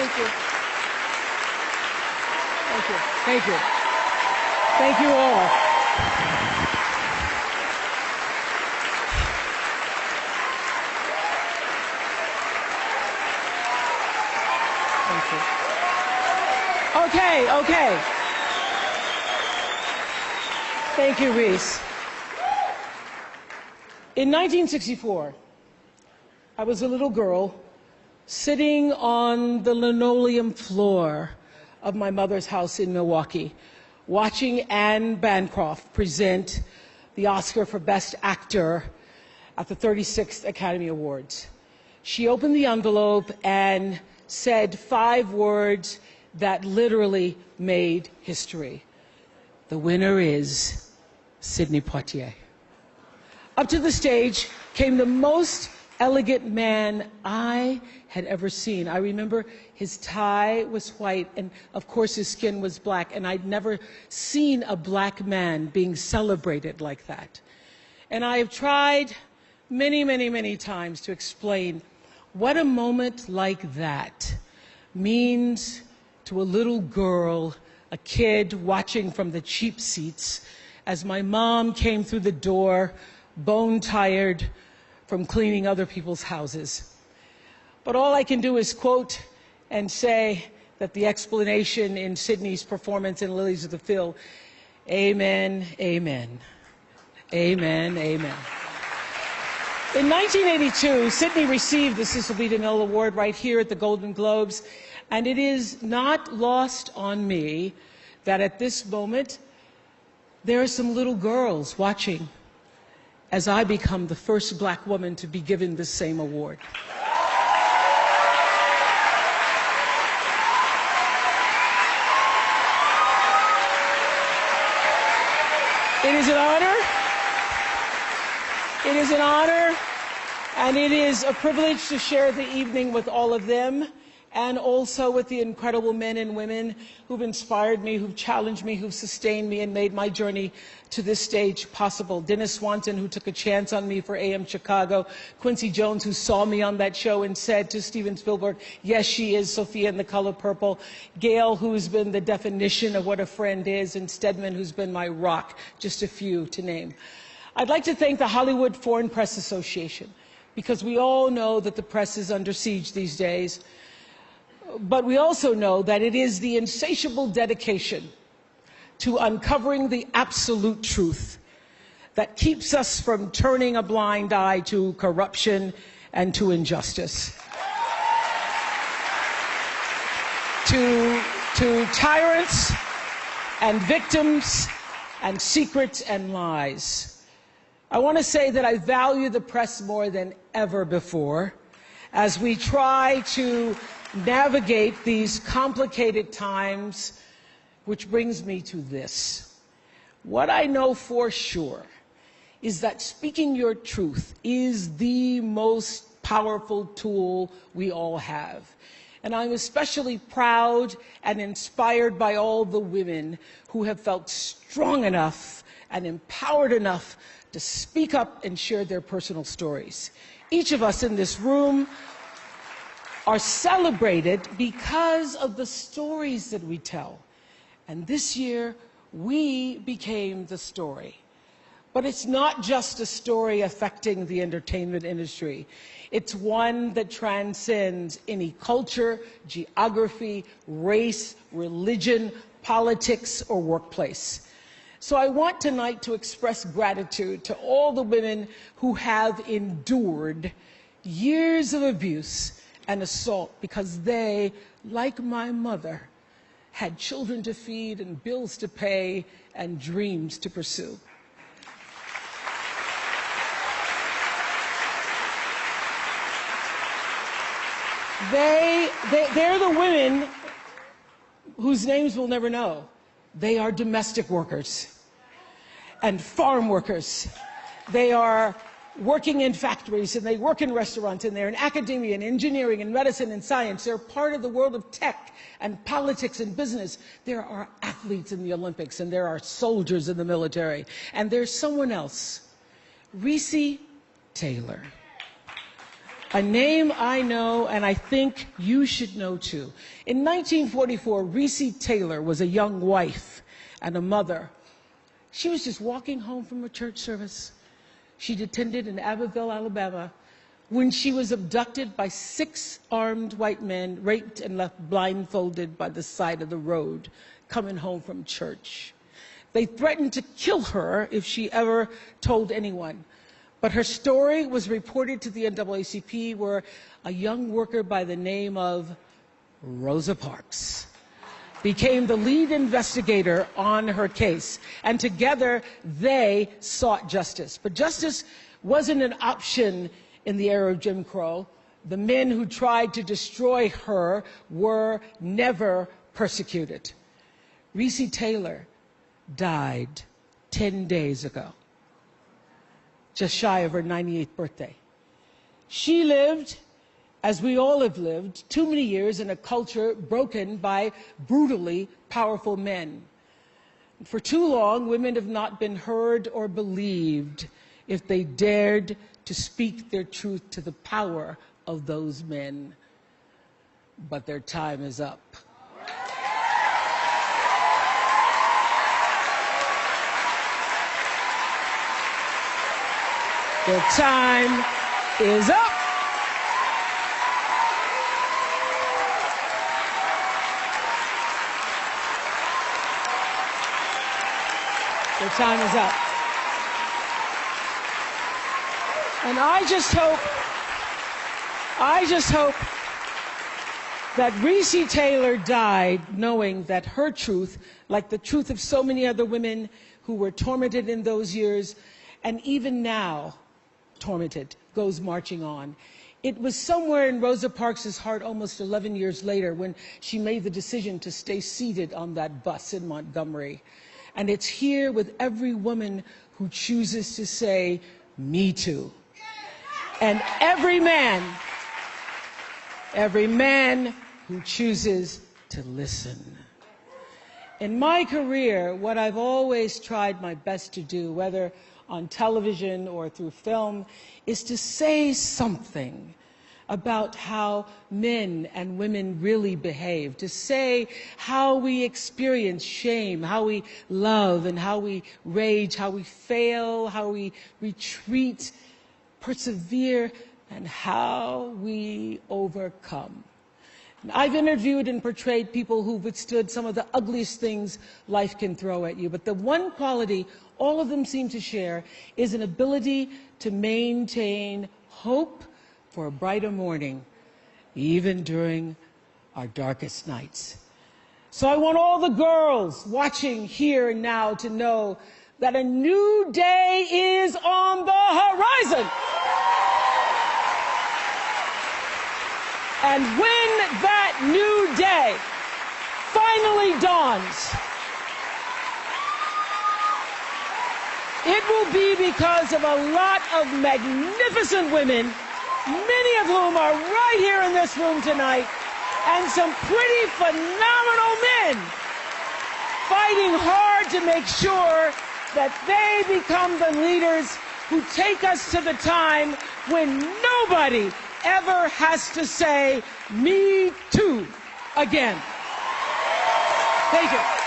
Thank you. Thank you. Thank you. Thank you all. Thank you. Okay. Thank you, Reese. In 1964, I was a little girl sitting on the linoleum floor of my mother's house in Milwaukee, watching Anne Bancroft present the Oscar for Best Actor at the 36th Academy Awards. She opened the envelope and said 5 words that literally made history. The winner is Sidney Poitier. Up to the stage came the most elegant man I had ever seen. I remember his tie was white, and of course his skin was black, and I'd never seen a black man being celebrated like that. And I have tried many times to explain what a moment like that means to a little girl, a kid watching from the cheap seats as my mom came through the door, bone-tired from cleaning other people's houses. But all I can do is quote and say that the explanation in Sidney's performance in Lilies of the Field, amen, amen, amen, amen. In 1982, Sidney received the Cecil B. DeMille Award right here at the Golden Globes, and it is not lost on me that at this moment, there are some little girls watching as I become the first black woman to be given this same award. It is an honor. It is an honor, and it is a privilege to share the evening with all of them, and also with the incredible men and women who've inspired me, who've challenged me, who've sustained me, and made my journey to this stage possible. Dennis Swanton, who took a chance on me for AM Chicago. Quincy Jones, who saw me on that show and said to Steven Spielberg, yes, she is Sophia in The Color Purple. Gail, who's been the definition of what a friend is, and Stedman, who's been my rock, just a few to name. I'd like to thank the Hollywood Foreign Press Association, because we all know that the press is under siege these days. But we also know that it is the insatiable dedication to uncovering the absolute truth that keeps us from turning a blind eye to corruption and to injustice, to tyrants and victims and secrets and lies. I want to say that I value the press more than ever before as we try to navigate these complicated times, which brings me to this. What I know for sure is that speaking your truth is the most powerful tool we all have. And I'm especially proud and inspired by all the women who have felt strong enough and empowered enough to speak up and share their personal stories. Each of us in this room are celebrated because of the stories that we tell. And this year, we became the story. But it's not just a story affecting the entertainment industry. It's one that transcends any culture, geography, race, religion, politics, or workplace. So I want tonight to express gratitude to all the women who have endured years of abuse and assault, because they, like my mother, had children to feed and bills to pay and dreams to pursue. They're the women whose names we'll never know. They are domestic workers and farm workers. They are working in factories, and they work in restaurants, and they're in academia and engineering and medicine and science. They're part of the world of tech and politics and business. There are athletes in the Olympics, and there are soldiers in the military. And there's someone else, Reese Taylor. A name I know and I think you should know too. In 1944, Reese Taylor was a young wife and a mother. She was just walking home from a church service she'd attended in Abbeville, Alabama, when she was abducted by 6 armed white men, raped and left blindfolded by the side of the road, coming home from church. They threatened to kill her if she ever told anyone. But her story was reported to the NAACP, where a young worker by the name of Rosa Parks became the lead investigator on her case. And together, they sought justice. But justice wasn't an option in the era of Jim Crow. The men who tried to destroy her were never persecuted. Reese Taylor died 10 days ago, just shy of her 98th birthday. She lived, as we all have lived, too many years in a culture broken by brutally powerful men. For too long, women have not been heard or believed if they dared to speak their truth to the power of those men. But their time is up. Their time is up. Their time is up. And I just hope that Reese Taylor died knowing that her truth, like the truth of so many other women who were tormented in those years, and even now tormented, goes marching on. It was somewhere in Rosa Parks' heart almost 11 years later when she made the decision to stay seated on that bus in Montgomery. And it's here with every woman who chooses to say, "Me too." And every man who chooses to listen. In my career, what I've always tried my best to do, whether on television or through film, is to say something about how men and women really behave, to say how we experience shame, how we love and how we rage, how we fail, how we retreat, persevere, and how we overcome. I've interviewed and portrayed people who've withstood some of the ugliest things life can throw at you, but the one quality all of them seem to share is an ability to maintain hope for a brighter morning, even during our darkest nights. So I want all the girls watching here and now to know that a new day is on the horizon. And when that new day finally dawns, it will be because of a lot of magnificent women, many of whom are right here in this room tonight, and some pretty phenomenal men fighting hard to make sure that they become the leaders who take us to the time when nobody ever has to say, "Me too," again. Thank you.